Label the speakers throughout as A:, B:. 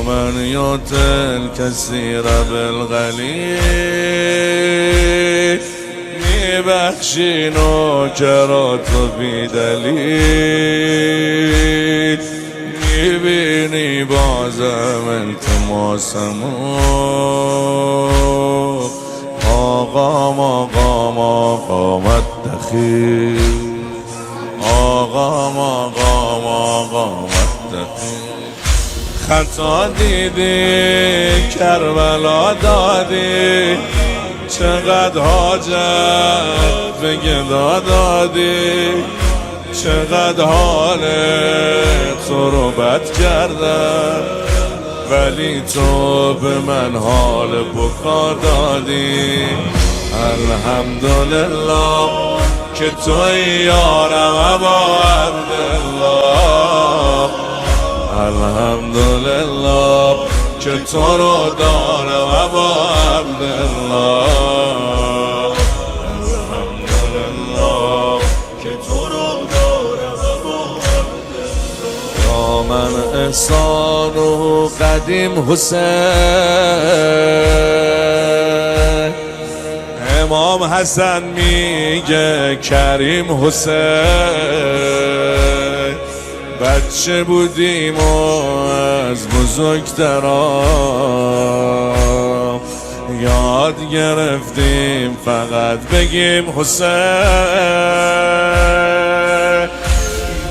A: من يؤتى الكثير بالقلیل میبخشی نوکراتو بی دلیل میبینی بازم التماسمو آقام آقام آقامت دخیل آقام آقام آقامت دخیل خطا دیدی کربلا دادی چقدر حاجت به گدا دادی چقدر حال تو رو بد کردم ولی تو به من حال بکا دادی الحمدلله که توی یارم ابا عبدالله الحمدلله که تو رو دارم ابا عبدالله الحمدلله که تو رو دارم ابا عبدالله یا من احسان و قدیم حسین امام حسن میگه کریم حسین بچه بودیم و از بزرگتران یاد گرفتیم فقط بگیم حسین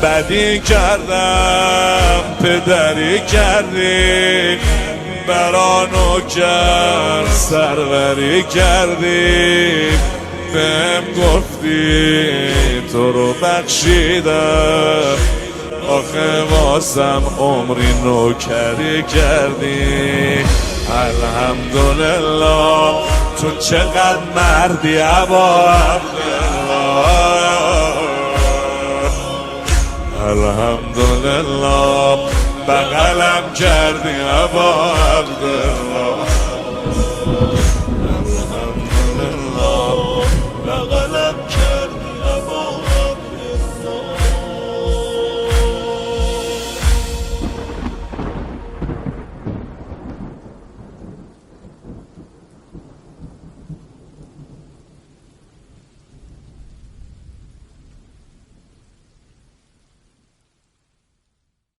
A: بدی کردم پدری کردی برا نوکر سروری کردی بهم گفتی تو رو بخشیدم آخه واسم عمری نوکری کردی الحمدلله تو چقدر مردی ابا عبدالله الحمدلله بغلم کردی ابا عبدالله